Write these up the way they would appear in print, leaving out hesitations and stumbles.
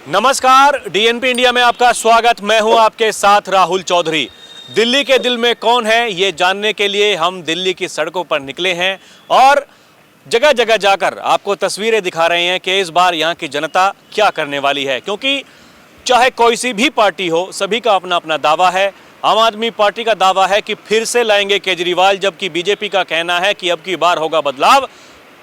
नमस्कार, DNP India में आपका स्वागत। मैं हूं आपके साथ राहुल चौधरी। दिल्ली के दिल में कौन है, ये जानने के लिए हम दिल्ली की सड़कों पर निकले हैं और जगह जगह जाकर आपको तस्वीरें दिखा रहे हैं कि इस बार यहाँ की जनता क्या करने वाली है। क्योंकि चाहे कोई सी भी पार्टी हो, सभी का अपना अपना दावा है। आम आदमी पार्टी का दावा है कि फिर से लाएंगे केजरीवाल, जबकि बीजेपी का कहना है कि अब की बार होगा बदलाव,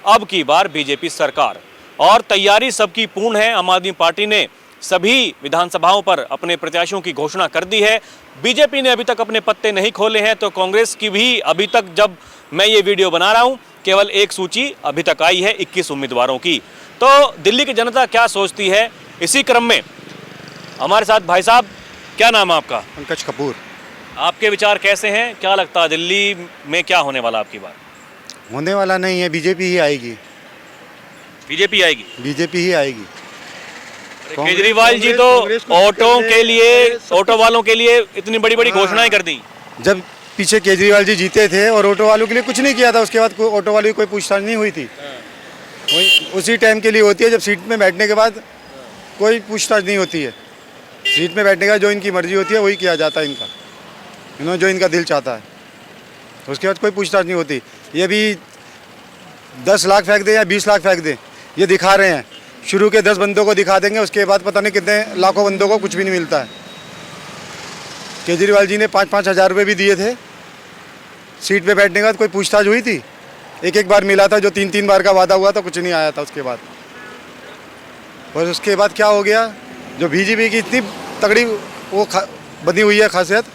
अब की बार बीजेपी सरकार। और तैयारी सबकी पूर्ण है। आम आदमी पार्टी ने सभी विधानसभाओं पर अपने प्रत्याशियों की घोषणा कर दी है। बीजेपी ने अभी तक अपने पत्ते नहीं खोले हैं, तो कांग्रेस की भी अभी तक, जब मैं ये वीडियो बना रहा हूं, केवल एक सूची अभी तक आई है 21 उम्मीदवारों की। तो दिल्ली की जनता क्या सोचती है, इसी क्रम में हमारे साथ भाई साहब, क्या नाम है आपका? पंकज कपूर। आपके विचार कैसे हैं? क्या लगता है दिल्ली में क्या होने वाला आपकी बार? होने वाला नहीं है, बीजेपी ही आएगी। बीजेपी आएगी? बीजेपी ही आएगी। केजरीवाल जी तो ऑटो के लिए, ऑटो वालों के लिए इतनी बड़ी बड़ी घोषणाएं कर दी। जब पीछे केजरीवाल जी जीते थे और ऑटो वालों के लिए कुछ नहीं किया था, उसके बाद ऑटो वालों की कोई पूछताछ नहीं हुई थी। वही उसी टाइम के लिए होती है, जब सीट में बैठने के बाद कोई पूछताछ नहीं होती है। सीट में बैठने का जो इनकी मर्जी होती है वही किया जाता है इनका, इन्होंने जो इनका दिल चाहता है, उसके बाद कोई पूछताछ नहीं होती। ये भी 10 लाख फेंक दें या 20 लाख फेंक दें, ये दिखा रहे हैं। शुरू के 10 बंदों को दिखा देंगे, उसके बाद पता नहीं कितने लाखों बंदों को कुछ भी नहीं मिलता है। केजरीवाल जी ने 5-5 हज़ार रुपये भी दिए थे। सीट पे बैठने के बाद कोई पूछताछ हुई थी? एक बार मिला था, जो 3-3 बार का वादा हुआ था, कुछ नहीं आया था उसके बाद। और उसके बाद क्या हो गया, जो बीजेपी की इतनी तगड़ी वो बनी हुई है खासियत,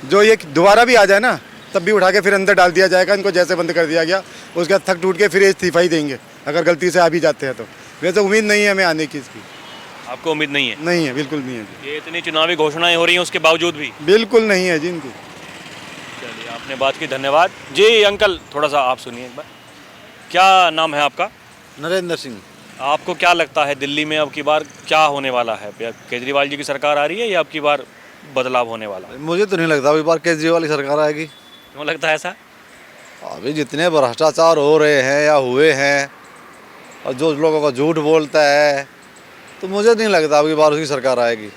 जो ये दोबारा भी आ जाए ना, तब भी उठा के फिर अंदर डाल दिया जाएगा। इनको जैसे बंद कर दिया गया, उसके बाद थक टूट के फिर इस्तीफा ही देंगे अगर गलती से आ भी जाते हैं तो। वैसे उम्मीद नहीं है हमें आने की इसकी। आपको उम्मीद नहीं है? नहीं है, बिल्कुल नहीं है जी। ये इतनी चुनावी घोषणाएं हो रही हैं उसके बावजूद भी? बिल्कुल नहीं है जी इनकी। चलिए, आपने बात की, धन्यवाद जी। अंकल, थोड़ा सा आप सुनिए एक बार। क्या नाम है आपका? नरेंद्र सिंह। आपको क्या लगता है दिल्ली में अब की बार क्या होने वाला है? केजरीवाल जी की सरकार आ रही है या अब की बार बदलाव होने वाला है? मुझे तो नहीं लगता अभी बार केजरीवाल की सरकार आएगी। क्यों लगता है ऐसा? अभी जितने भ्रष्टाचार हो रहे हैं या हुए हैं, और जो लोगों का झूठ बोलता है, तो मुझे नहीं लगता अभी बार उसकी सरकार आएगी।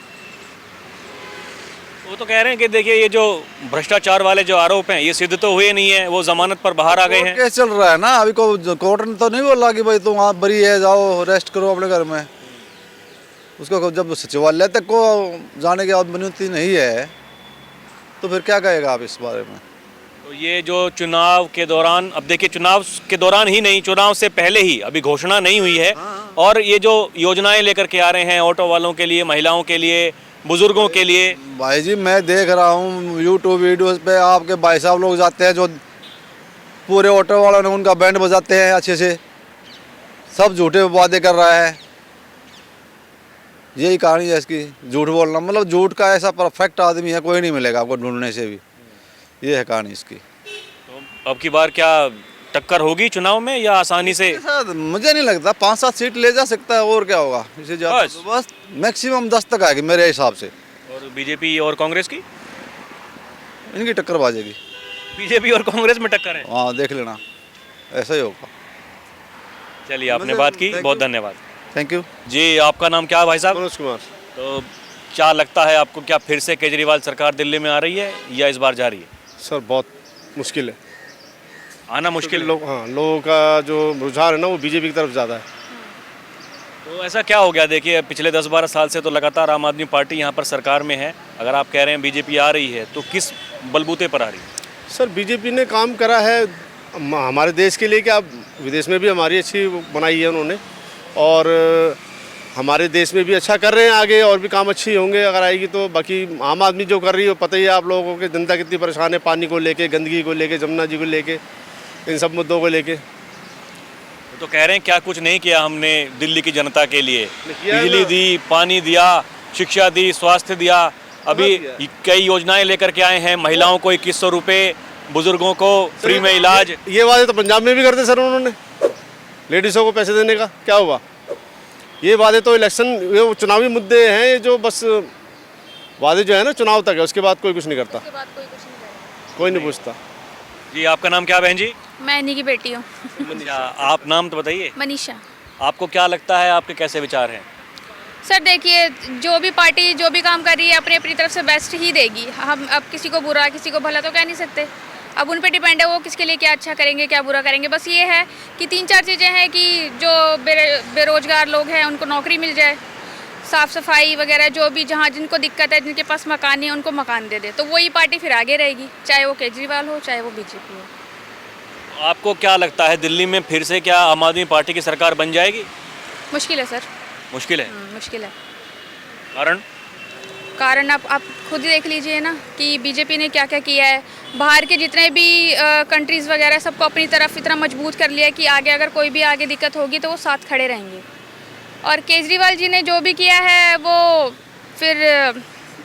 वो तो कह रहे हैं कि देखिए, ये जो भ्रष्टाचार वाले जो आरोप हैं, ये सिद्ध तो हुए नहीं है, वो जमानत पर बाहर आ गए हैं। केस चल रहा है ना अभी, को कोर्ट ने तो नहीं बोला कि भाई तुम आप बरी है, जाओ रेस्ट करो अपने घर में। उसको जब सचिवालय तक को जाने की अनुमति नहीं है, तो फिर क्या कहेगा आप इस बारे में? तो ये जो चुनाव के दौरान, अब देखिए चुनाव के दौरान ही नहीं, चुनाव से पहले ही, अभी घोषणा नहीं हुई है, और ये जो योजनाएं लेकर के आ रहे हैं ऑटो वालों के लिए, महिलाओं के लिए, बुजुर्गों के लिए। भाई जी, मैं देख रहा हूँ यूट्यूब वीडियोस पे, आपके भाई साहब लोग जाते हैं, जो पूरे ऑटो वालों ने उनका बैंड बजाते हैं अच्छे से, सब झूठे वादे कर रहा है। यही कहानी है इसकी, झूठ बोलना। मतलब झूठ का ऐसा परफेक्ट आदमी है कोई नहीं मिलेगा आपको ढूंढने से भी। ये है कहानी इसकी। तो अब की बार क्या टक्कर होगी चुनाव में या आसानी से? मुझे नहीं लगता 5-7 सीट ले जा सकता है, और क्या होगा इसे ज्यादा, बस मैक्सिमम 10 तक आएगी मेरे हिसाब से। और बीजेपी और कांग्रेस की? इनकी टक्कर बाजेगी। बीजेपी और कांग्रेस में टक्कर है? हाँ, देख लेना, ऐसा ही होगा। चलिए, आपने बात की, बहुत धन्यवाद। थैंक यू जी। आपका नाम क्या है भाई साहब? मनोज कुमार। तो क्या लगता है आपको, क्या फिर से केजरीवाल सरकार दिल्ली में आ रही है या इस बार जा रही है? सर बहुत मुश्किल है आना, मुश्किल है। लोगों का जो रुझान है ना, वो बीजेपी की तरफ ज़्यादा है। तो ऐसा क्या हो गया? देखिए, पिछले 10-12 साल से तो लगातार आम आदमी पार्टी यहाँ पर सरकार में है। अगर आप कह रहे हैं बीजेपी आ रही है, तो किस बलबूते पर आ रही है? सर बीजेपी ने काम करा है हमारे देश के लिए, क्या विदेश में भी हमारी अच्छी बनाई है उन्होंने, और हमारे देश में भी अच्छा कर रहे हैं। आगे और भी काम अच्छी होंगे अगर आएगी तो। बाकी आम आदमी जो कर रही है, पता ही है आप लोगों को, जनता कितनी परेशान है पानी को लेके, गंदगी को लेके, जमुना जी को लेके, इन सब मुद्दों को लेके। तो कह रहे हैं क्या कुछ नहीं किया हमने दिल्ली की जनता के लिए? बिजली दी, पानी दिया, शिक्षा दी, स्वास्थ्य दिया, अभी कई योजनाएं लेकर के आए हैं। महिलाओं को 2100 रुपये, बुजुर्गों को फ्री में इलाज। ये वादे तो पंजाब में भी करते सर उन्होंने, लेडीज़ों को पैसे देने का। क्या हुआ? ये वादे तो इलेक्शन, ये चुनावी मुद्दे हैं, जो बस वादे जो है ना चुनाव तक है, उसके बाद कोई कुछ नहीं करता, कोई नहीं पूछता। जी, आपका नाम क्या बहन जी? मैं इन्हीं की बेटी हूँ। आप नाम तो बताइए। मनीषा। आपको क्या लगता है, आपके कैसे विचार हैं? सर देखिए, जो भी पार्टी जो भी काम कर रही है अपनी अपनी तरफ से बेस्ट ही देगी। हम अब किसी को बुरा किसी को भला तो कह नहीं सकते। अब उन पे डिपेंड है वो किसके लिए क्या अच्छा करेंगे क्या बुरा करेंगे। बस ये है कि 3-4 चीज़ें हैं कि जो बेरोजगार लोग हैं उनको नौकरी मिल जाए, साफ़ सफाई वगैरह जो भी जहाँ जिनको दिक्कत है, जिनके पास मकान नहीं है उनको मकान दे दे, तो वही पार्टी फिर आगे रहेगी, चाहे वो केजरीवाल हो चाहे वो बीजेपी हो। आपको क्या लगता है दिल्ली में फिर से क्या आम आदमी पार्टी की सरकार बन जाएगी? मुश्किल है सर। मुश्किल है। मुश्किल है। कारण आप खुद ही देख लीजिए ना कि बीजेपी ने क्या क्या किया है। बाहर के जितने भी कंट्रीज़ वगैरह सबको अपनी तरफ इतना मजबूत कर लिया है कि आगे अगर कोई भी आगे दिक्कत होगी तो वो साथ खड़े रहेंगे। और केजरीवाल जी ने जो भी किया है वो फिर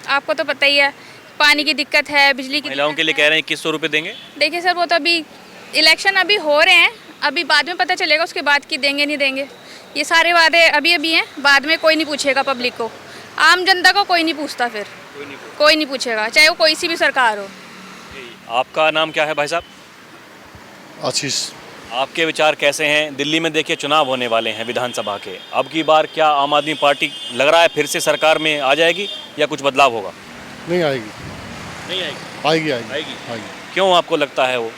आपको तो पता ही है, पानी की दिक्कत है, बिजली की महिलाओं के लिए कह रहे हैं 2100 रुपये देंगे। देखिए सर, वो तो अभी इलेक्शन अभी हो रहे हैं, अभी बाद में पता चलेगा उसके बाद कि देंगे नहीं देंगे। ये सारे वादे अभी अभी हैं, बाद में कोई नहीं पूछेगा पब्लिक को, आम जनता को कोई नहीं पूछता, फिर कोई नहीं पूछेगा, चाहे वो कोई सी भी सरकार हो। आपका नाम क्या है भाई साहब? आशीष। आपके विचार कैसे हैं? दिल्ली में देखिए चुनाव होने वाले हैं विधानसभा के, अब की बार क्या आम आदमी पार्टी लग रहा है फिर से सरकार में आ जाएगी या कुछ बदलाव होगा? नहीं आएगी। नहीं आएगी। आएगी आएगी आएगी। आएगी। क्यों आपको लगता है वो?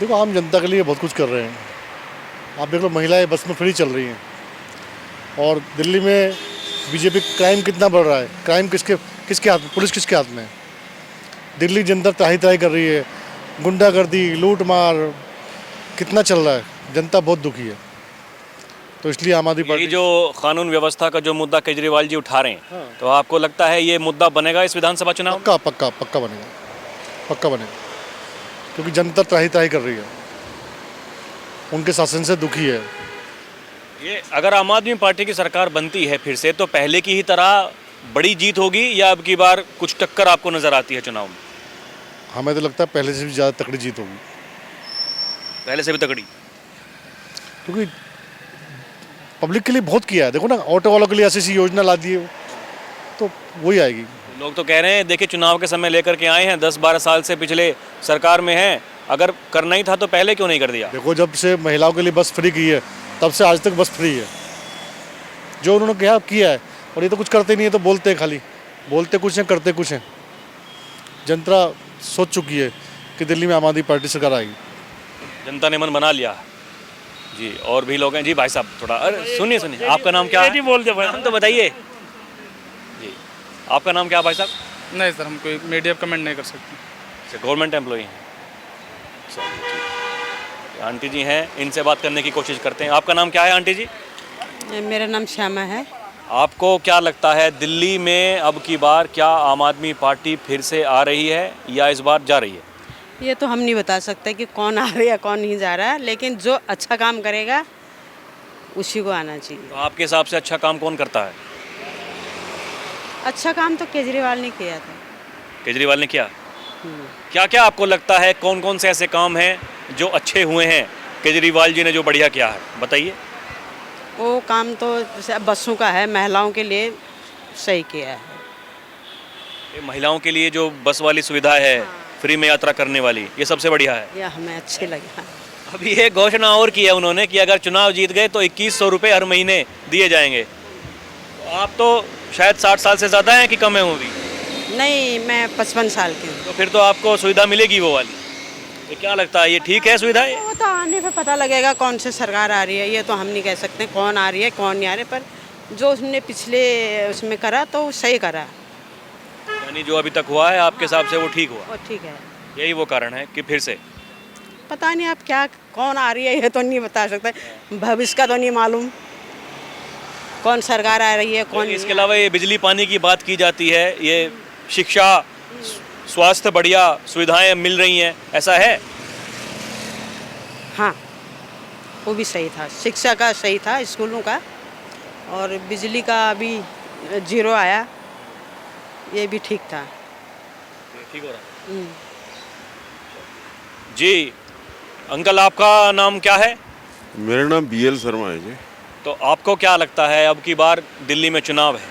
देखो, आम जनता के लिए बहुत कुछ कर रहे हैं। आप देख लो, महिलाएं बस में फ्री चल रही हैं, और दिल्ली में बीजेपी क्राइम कितना बढ़ रहा है। क्राइम किसके हाथ में? पुलिस किसके हाथ में है? दिल्ली जनता त्राही त्राही कर रही है, गुंडागर्दी लूट मार कितना चल रहा है, जनता बहुत दुखी है। तो इसलिए आम आदमी ये पार्टी जो कानून व्यवस्था का जो मुद्दा केजरीवाल जी उठा रहे हैं, तो आपको लगता है ये मुद्दा बनेगा इस विधानसभा चुनाव में? पक्का पक्का पक्का बनेगा, पक्का बनेगा, क्योंकि जनता त्राही त्राही कर रही है, उनके शासन से दुखी है। ये अगर आम आदमी पार्टी की सरकार बनती है फिर से, तो पहले की ही तरह बड़ी जीत होगी या अब की बार कुछ टक्कर आपको नजर आती है चुनाव में? हमें तो लगता है पहले से भी ज़्यादा तकड़ी जीत होगी, पहले से भी तगड़ी, क्योंकि पब्लिक के लिए बहुत किया है। देखो ना, ऑटो वालों के लिए ऐसी ऐसी योजना ला दी है, तो वही आएगी। लोग तो कह रहे हैं देखिए चुनाव के समय लेकर के आए हैं, 10-12 साल से पिछले सरकार में हैं, अगर करना ही था तो पहले क्यों नहीं कर दिया? देखो, जब से महिलाओं के लिए बस फ्री की है तब से आज तक बस फ्री है। जो उन्होंने कहा किया है, और ये तो कुछ करते नहीं है, तो बोलते हैं, खाली बोलते कुछ हैं करते कुछ हैं। जनता सोच चुकी है कि दिल्ली में आम आदमी पार्टी सरकार आएगी। जनता ने मन बना लिया जी। और भी लोग हैं जी। भाई साहब थोड़ा, अरे सुनिए सुनिए, आपका नाम क्या है? बोल दे भाई। नाम तो बताइए जी। आपका नाम क्या है भाई साहब? नहीं सर, हम कोई मीडिया कमेंट नहीं कर सकते। गवर्नमेंट एम्प्लॉई हैं? चलिए ठीक। आंटी जी हैं, इनसे बात करने की कोशिश करते हैं। आपका नाम क्या है आंटी जी? मेरा नाम श्यामा है। आपको क्या लगता है दिल्ली में अब की बार क्या आम आदमी पार्टी फिर से आ रही है या इस बार जा रही है? ये तो हम नहीं बता सकते कि कौन आ रहा है या कौन नहीं जा रहा है, लेकिन जो अच्छा काम करेगा उसी को आना चाहिए। तो आपके हिसाब से अच्छा काम कौन करता है? अच्छा काम तो केजरीवाल ने किया था। केजरीवाल ने किया? क्या क्या आपको लगता है कौन कौन से ऐसे काम हैं जो अच्छे हुए हैं केजरीवाल जी ने, जो बढ़िया किया है, बताइए। वो काम तो जैसे बसों का है, महिलाओं के लिए सही किया है। ये महिलाओं के लिए जो बस वाली सुविधा है, फ्री में यात्रा करने वाली, ये सबसे बढ़िया है। यह हमें अच्छे लगे। अभी ये घोषणा और की है उन्होंने कि अगर चुनाव जीत गए तो 2100 रुपये हर महीने दिए जाएंगे। तो आप तो शायद 60 साल से ज़्यादा हैं कि कम है वो भी? नहीं, मैं 55 साल की हूँ। तो फिर तो आपको सुविधा मिलेगी वो वाली। तो क्या लगता है ये ठीक है सुविधा? वो तो आने पे पता लगेगा कौन सी सरकार आ रही है, ये तो हम नहीं कह सकते कौन आ रही है कौन नहीं आ रही, पर जो उसने पिछले उसमें करा तो सही करा। यानी जो अभी तक हुआ है आपके हिसाब से वो ठीक हुआ? वो ठीक है। यही वो कारण है कि फिर से? पता नहीं आप क्या कौन आ रही है ये तो नहीं बता सकते, भविष्य का तो नहीं मालूम कौन सरकार आ रही है कौन। इसके अलावा ये बिजली पानी की बात की जाती है, ये शिक्षा स्वास्थ्य बढ़िया सुविधाएं मिल रही हैं, ऐसा है? हाँ, वो भी सही था, शिक्षा का सही था, स्कूलों का, और बिजली का अभी 0 आया, ये भी ठीक था। ठीक हो रहा है जी। अंकल आपका नाम क्या है? मेरा नाम BL शर्मा है जी। तो आपको क्या लगता है अब की बार दिल्ली में चुनाव है,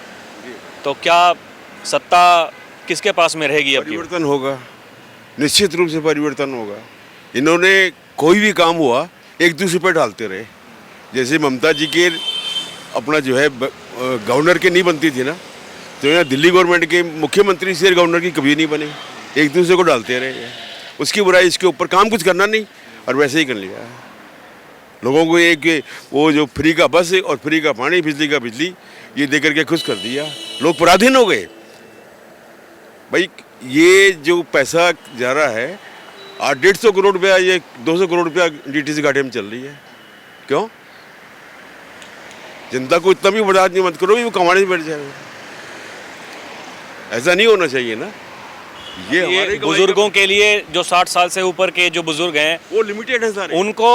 तो क्या सत्ता किसके पास में रहेगी? अब परिवर्तन होगा, निश्चित रूप से परिवर्तन होगा। इन्होंने कोई भी काम हुआ एक दूसरे पर डालते रहे। जैसे ममता जी के अपना जो है गवर्नर की नहीं बनती थी ना, तो यहाँ दिल्ली गवर्नमेंट के मुख्यमंत्री से गवर्नर की कभी नहीं बने, एक दूसरे को डालते रहे। उसकी बुराई इसके ऊपर, काम कुछ करना नहीं और वैसे ही कर लिया। लोगों को एक वो जो फ्री का बस और फ्री का पानी, बिजली का बिजली, ये दे करके खुश कर दिया। लोग पराधीन हो गए। भाई ये जो पैसा जा रहा है, 150 करोड़ रुपया, ये 200 करोड़ रुपया डीटीसी घाटे में चल रही है। क्यों? जनता को इतना भी बर्दाश्त नहीं मत करो, वो कमाने से बैठ जाए। ऐसा नहीं होना चाहिए ना। ये बुजुर्गों के लिए, जो 60 साल से ऊपर के जो बुजुर्ग हैं, वो लिमिटेड है सारे, उनको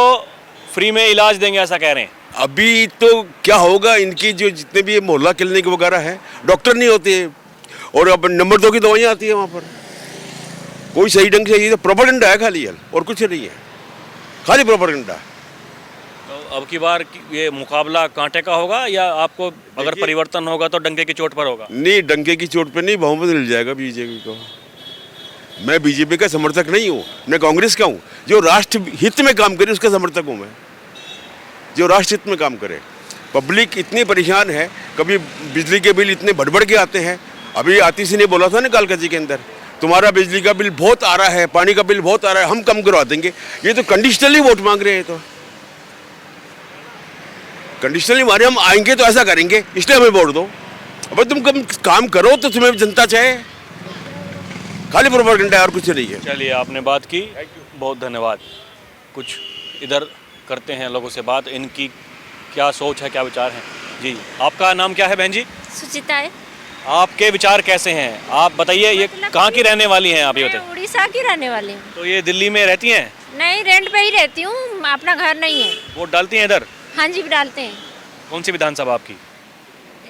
फ्री में इलाज देंगे ऐसा कह रहे हैं। अभी तो क्या होगा, इनकी जो जितने भी मोहल्ला क्लिनिक वगैरह है, डॉक्टर नहीं होते, और अब नंबर 2 की दवाइयाँ आती है वहाँ पर। कोई सही ढंग से, ये तो प्रोपेगेंडा है खाली, और कुछ नहीं है, खाली प्रोपेगेंडा। तो अब की बार ये मुकाबला कांटे का होगा, या आपको अगर परिवर्तन होगा तो डंके की चोट पर होगा? नहीं, डंके की चोट पे नहीं, बहुमत मिल जाएगा बीजेपी को। मैं बीजेपी का समर्थक नहीं हूँ, मैं कांग्रेस का हूँ। जो राष्ट्र हित में काम करे उसका समर्थक हूँ मैं, जो राष्ट्र हित में काम करे। पब्लिक इतनी परेशान है, कभी बिजली के बिल इतने बढ़ के आते हैं। अभी आतिशी ने बोला था ना कालकाजी के अंदर, तुम्हारा बिजली का बिल बहुत आ रहा है, पानी का बिल बहुत आ रहा है, हम कम करवा देंगे। ये तो कंडीशनली वोट मांग रहे हैं। तो कंडीशनली मारे, हम आएंगे तो ऐसा करेंगे, इसलिए हमें वोट दो। अब तुम कम काम करो तो तुम्हें जनता चाहे, खाली प्रोपेगेंडा है और कुछ नहीं है। चलिए, आपने बात की, बहुत धन्यवाद। कुछ इधर करते हैं लोगों से बात, इनकी क्या सोच है, क्या विचार हैं। जी, आपका नाम क्या है बहन जी? सुचिता है। आपके विचार कैसे हैं, आप बताइए। ये कहाँ की रहने वाली हैं आप, ये बताइए। उड़ीसा की रहने वाली हूँ। तो ये दिल्ली में रहती हैं? नहीं, रेंट पे ही रहती हूँ, अपना घर नहीं है। वोट डालती हैं इधर? हाँ जी, डालते हैं। कौन सी विधानसभा आपकी?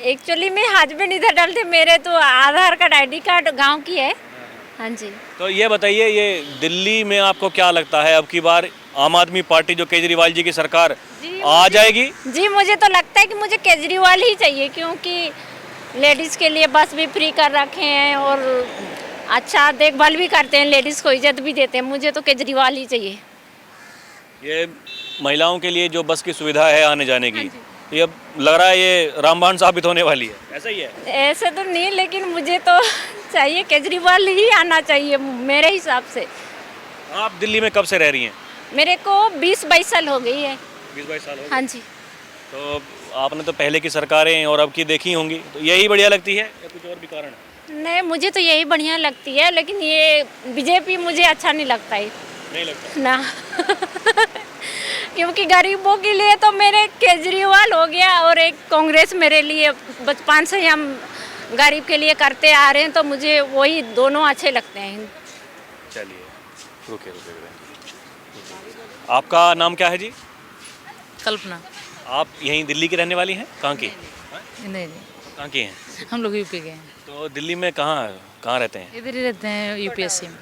एक्चुअली में हस्बैंड इधर डालते, मेरे तो आधार कार्ड, ID कार्ड गांव की है। हाँ जी। तो ये बताइए, ये दिल्ली में आपको क्या लगता है, अब की बार आम आदमी पार्टी जो केजरीवाल जी की सरकार आ जाएगी? जी, मुझे तो लगता है कि मुझे केजरीवाल ही चाहिए, क्योंकि लेडीज़ के लिए बस भी फ्री कर रखे हैं और अच्छा देखभाल भी करते हैं, लेडीज़ को इज्जत भी देते हैं। मुझे तो केजरीवाल ही चाहिए। ये महिलाओं के लिए जो बस की सुविधा है आने जाने की, ये अब लग रहा है ये रामबाण साबित होने वाली है, ऐसा ही है? ऐसे तो नहीं, लेकिन मुझे तो चाहिए, केजरीवाल ही आना चाहिए मेरे हिसाब से। आप दिल्ली में कब से रह रही हैं? मेरे को 20-22 साल हो गई है। 20-22 साल हो गए। हाँ जी। तो आपने तो पहले की सरकारें और अब की देखी होंगी, तो यही बढ़िया लगती है या कुछ और भी कारण है? नहीं, मुझे तो यही बढ़िया लगती है, लेकिन ये बीजेपी मुझे अच्छा नहीं लगता है। नहीं लगता ना क्योंकि गरीबों के लिए तो मेरे केजरीवाल हो गया, और एक कांग्रेस मेरे लिए बचपन से हम गरीब के लिए करते आ रहे हैं, तो मुझे वही दोनों अच्छे लगते हैं। चलिए, रुके। आपका नाम क्या है जी? कल्पना। आप यहीं दिल्ली की रहने वाली हैं? कहाँ की? नहीं, कहाँ की हैं? हम लोग यूपी के हैं। तो दिल्ली में कहाँ रहते हैं? इधर ही रहते हैं, यूपीएससी में।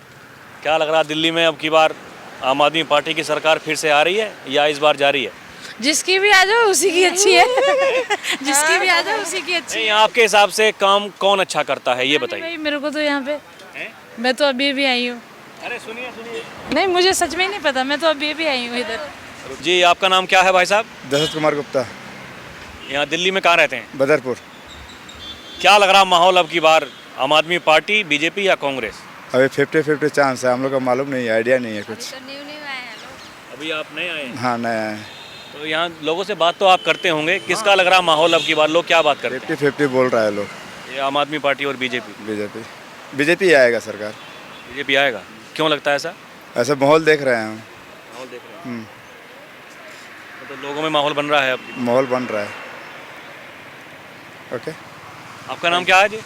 क्या लग रहा है, दिल्ली में अब की बार आम आदमी पार्टी की सरकार फिर से आ रही है या इस बार जा रही है? जिसकी भी आ जाओ उसी की अच्छी है। जिसकी भी आ जाओ उसी की अच्छी नहीं, आपके हिसाब से काम कौन अच्छा करता है, ये बताइए। भाई मेरे को तो यहाँ पे, मैं तो अभी भी आई हूँ। अरे सुनिए। नहीं, मुझे सच में नहीं पता, मैं तो अभी भी आई हूँ इधर। जी, आपका नाम क्या है भाई साहब? दशरथ कुमार गुप्ता, यहाँ दिल्ली में कहाँ रहते हैं? बदरपुर। क्या लग रहा माहौल अब की बार, आम आदमी पार्टी, बीजेपी या कांग्रेस? अभी 50-50 चांस है, हम लोग का मालूम नहीं है, आइडिया नहीं है कुछ। अभी आप नए आए हैं? हाँ, नया है। तो यहाँ लोगों से बात तो आप करते होंगे, किसका लग रहा माहौल अब की बार, लोग क्या बात करते हैं? 50-50 बोल रहा है लोग। ये आम आदमी पार्टी और बीजेपी बीजेपी आएगा सरकार। बीजेपी आएगा, क्यों लगता है ऐसा? ऐसा माहौल देख रहे हैं हम। माहौल देख रहे हैं, तो लोगों में माहौल बन रहा है अब? माहौल बन रहा है। ओके, आपका नाम क्या है जी?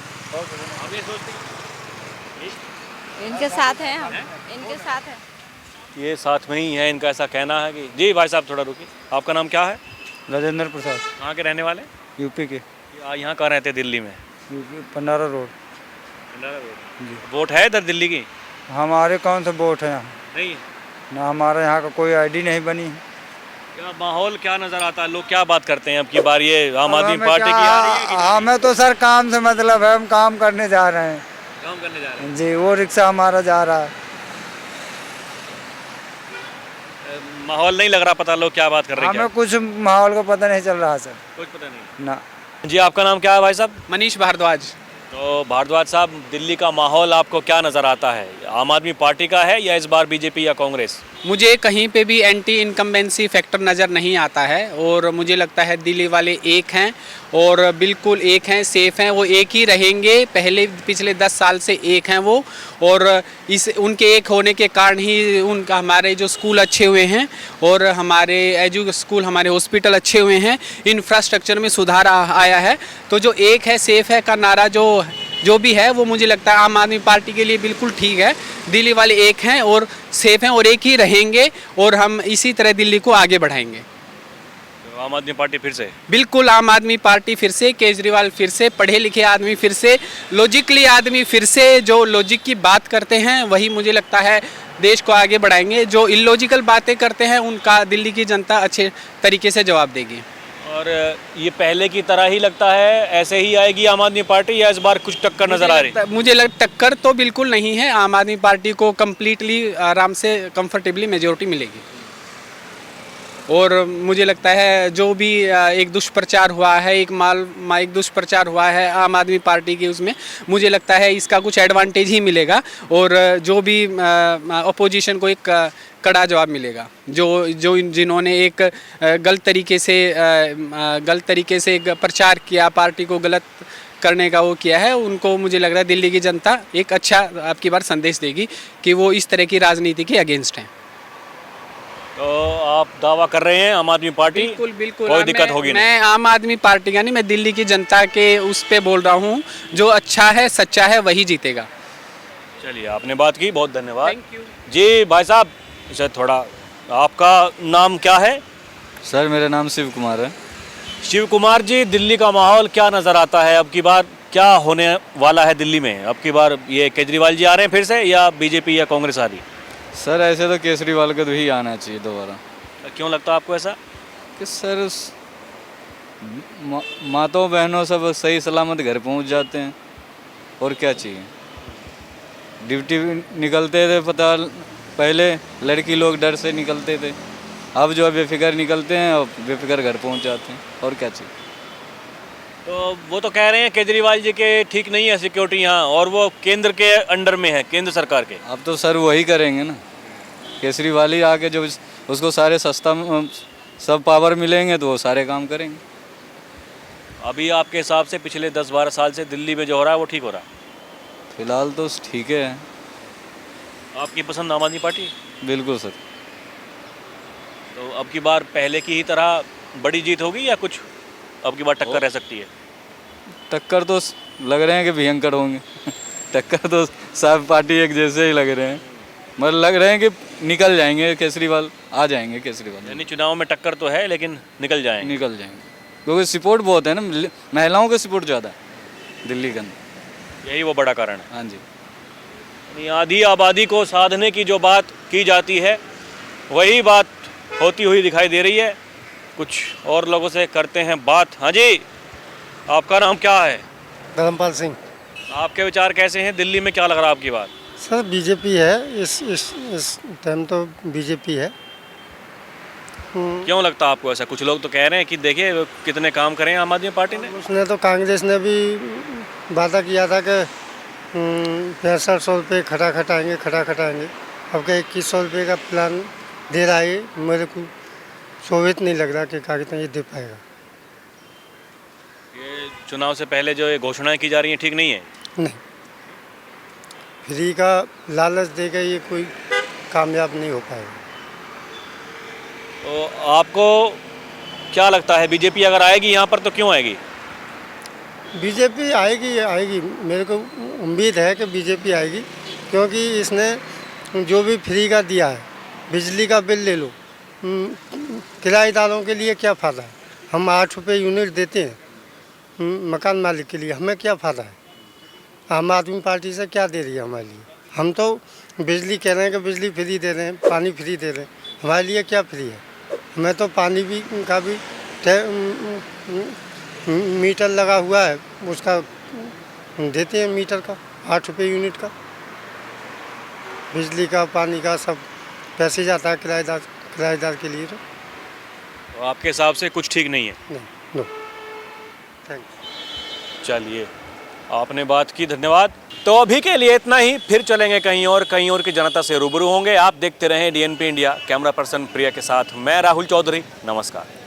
इनके साथ हैं हम, इनके साथ हैं। ये साथ में ही है, इनका ऐसा कहना है कि जी। भाई साहब थोड़ा रुकिए, आपका नाम क्या है? राजेंद्र प्रसाद। कहाँ के रहने वाले? यूपी के। यहाँ कहाँ रहते हैं दिल्ली में? UP Pandara road. जी। वोट है इधर दिल्ली की? हमारे कौन सा वोट है यहाँ? नहीं ना, हमारे यहाँ का कोई आईडी नहीं बनी। क्या माहौल क्या नजर आता है, लोग क्या बात करते हैं अब की बार, ये आम आदमी पार्टी की आ रही है कि नहीं? हमें तो सर काम से मतलब है, हम काम करने जा रहे हैं। काम करने जा रहे हैं जी, वो रिक्शा हमारा जा रहा है। माहौल नहीं लग रहा, पता लोग क्या बात कर रहे हैं? हमें कुछ माहौल का पता नहीं चल रहा सर। कुछ पता नहीं। ना, जी, आपका नाम क्या है भाई साहब? मनीष भारद्वाज। तो भारद्वाज साहब, दिल्ली का माहौल आपको क्या नज़र आता है? आम आदमी पार्टी का है या इस बार बीजेपी या कांग्रेस? मुझे कहीं पे भी एंटी इनकम्बेंसी फैक्टर नज़र नहीं आता है और मुझे लगता है दिल्ली वाले एक हैं और बिल्कुल एक हैं, सेफ हैं, वो एक ही रहेंगे। पहले पिछले 10 साल से एक हैं वो, और इस उनके एक होने के कारण ही उनका हमारे जो स्कूल अच्छे हुए हैं और हमारे स्कूल हमारे हॉस्पिटल अच्छे हुए हैं, इंफ्रास्ट्रक्चर में सुधार आया है। तो जो एक है सेफ है का नारा जो भी है वो मुझे लगता है आम आदमी पार्टी के लिए बिल्कुल ठीक है। दिल्ली वाले एक हैं और सेफ हैं और एक ही रहेंगे और हम इसी तरह दिल्ली को आगे बढ़ाएंगे। तो आम आदमी पार्टी फिर से? बिल्कुल, आम आदमी पार्टी फिर से, केजरीवाल फिर से, पढ़े लिखे आदमी फिर से, लॉजिकली आदमी फिर से, जो लॉजिक की बात करते हैं वही मुझे लगता है देश को आगे बढ़ाएंगे। जो इलॉजिकल बातें करते हैं उनका दिल्ली की जनता अच्छे तरीके से जवाब देगी। और ये पहले की तरह ही लगता है, ऐसे ही आएगी आम आदमी पार्टी या इस बार कुछ टक्कर नजर आ रही है? मुझे टक्कर तो बिल्कुल नहीं है। आम आदमी पार्टी को कम्प्लीटली आराम से कंफर्टेबली मेजोरिटी मिलेगी और मुझे लगता है जो भी एक दुष्प्रचार हुआ है, एक दुष्प्रचार हुआ है आम आदमी पार्टी की, उसमें मुझे लगता है इसका कुछ एडवांटेज ही मिलेगा और जो भी अपोजिशन को एक कड़ा जवाब मिलेगा। जिन्होंने एक गलत तरीके से एक प्रचार किया, पार्टी को गलत करने का वो किया है, उनको मुझे लग रहा है दिल्ली की जनता एक अच्छा आपकी बार संदेश देगी कि वो इस तरह की राजनीति के अगेंस्ट हैं। तो आप दावा कर रहे हैं आम आदमी पार्टी? बिल्कुल बिल्कुल, कोई दिक्कत होगी नहीं? मैं आम आदमी पार्टी का नहीं, मैं दिल्ली की जनता के उस पे बोल रहा हूँ। जो अच्छा है, सच्चा है, वही जीतेगा। चलिए, आपने बात की, बहुत धन्यवाद। थैंक यू जी भाई साहब, इसे थोड़ा, आपका नाम क्या है? सर मेरा नाम शिव कुमार है। शिव कुमार जी, दिल्ली का माहौल क्या नज़र आता है? अब की बार क्या होने वाला है दिल्ली में? अब की बार ये केजरीवाल जी आ रहे हैं फिर से या बीजेपी या कांग्रेस आ रही? सर ऐसे तो केजरीवाल का तो ही आना चाहिए दोबारा। क्यों लगता है आपको ऐसा? कि सर माताओं बहनों सब सही सलामत घर पहुंच जाते हैं और क्या चाहिए। ड्यूटी निकलते थे, पता पहले लड़की लोग डर से निकलते थे, अब जो बेफिक्र निकलते हैं और बेफिक्र घर पहुंच जाते हैं और क्या चाहिए। तो वो तो कह रहे हैं केजरीवाल जी के ठीक नहीं है सिक्योरिटी यहाँ, और वो केंद्र के अंडर में है, केंद्र सरकार के। अब तो सर वही करेंगे ना, केजरीवाल ही आके जो उसको सारे सस्ता सब पावर मिलेंगे तो वो सारे काम करेंगे। अभी आपके हिसाब से पिछले 10-12 साल से दिल्ली में जो हो रहा है वो ठीक हो रहा है? फिलहाल तो ठीक है। आपकी पसंद आम आदमी पार्टी? बिल्कुल सर। तो अब की बार पहले की ही तरह बड़ी जीत होगी या कुछ अब की बार टक्कर रह सकती है? टक्कर तो लग रहे हैं कि भयंकर होंगे टक्कर तो सब पार्टी एक जैसे ही लग रहे हैं, मतलब लग रहे हैं कि निकल जाएंगे केजरीवाल, आ जाएंगे केजरीवाल। यानी चुनाव में टक्कर तो है लेकिन निकल जाएंगे? निकल जाएंगे क्योंकि सपोर्ट बहुत है ना, महिलाओं का सपोर्ट ज़्यादा है दिल्ली के अंदर, यही वो बड़ा कारण है। हाँ जी। यानी आधी आबादी को साधने की जो बात की जाती है वही बात होती हुई दिखाई दे रही है। कुछ और लोगों से करते हैं बात। हाँ जी, आपका नाम क्या है? धर्मपाल सिंह। आपके विचार कैसे हैं? दिल्ली में क्या लग रहा है आपकी बात? सर बीजेपी है, इस टाइम तो बीजेपी है। क्यों लगता है आपको ऐसा? कुछ लोग तो कह रहे हैं कि देखिए कितने काम करें आम आदमी पार्टी ने। उसने तो कांग्रेस ने भी वादा किया था कि 6500 रुपये खड़ा खटाएंगे। अब क्या 2100 रुपये का प्लान दे रहा है, मेरे को शोभित नहीं लग रहा कि कांग्रेस ये दे पाएगा। ये चुनाव से पहले जो ये घोषणाएं की जा रही हैं ठीक नहीं है? नहीं, फ्री का लालच देकर ये कोई कामयाब नहीं हो पाएगा। तो आपको क्या लगता है बीजेपी अगर आएगी यहाँ पर तो क्यों आएगी? बीजेपी आएगी, मेरे को उम्मीद है कि बीजेपी आएगी, क्योंकि इसने जो भी फ्री का दिया है, बिजली का बिल ले लो, किराएदारों के लिए क्या फ़ायदा है? हम 8 रुपये यूनिट देते हैं मकान मालिक के लिए, हमें क्या फ़ायदा है? आम आदमी पार्टी से क्या दे रही है हमारे लिए? हम तो बिजली कह रहे हैं कि बिजली फ्री दे रहे हैं, पानी फ्री दे रहे हैं, हमारे लिए क्या फ्री है? हमें तो पानी भी का भी मीटर लगा हुआ है, उसका देते हैं मीटर का 8 रुपये यूनिट का, बिजली का पानी का सब पैसे जाता है किराएदार के लिए। तो आपके हिसाब से कुछ ठीक नहीं है? नहीं, नो। थैंक चलिए, आपने बात की, धन्यवाद। तो अभी के लिए इतना ही, फिर चलेंगे कहीं और की जनता से रूबरू होंगे। आप देखते रहें DNP इंडिया। कैमरा पर्सन प्रिया के साथ मैं राहुल चौधरी, नमस्कार।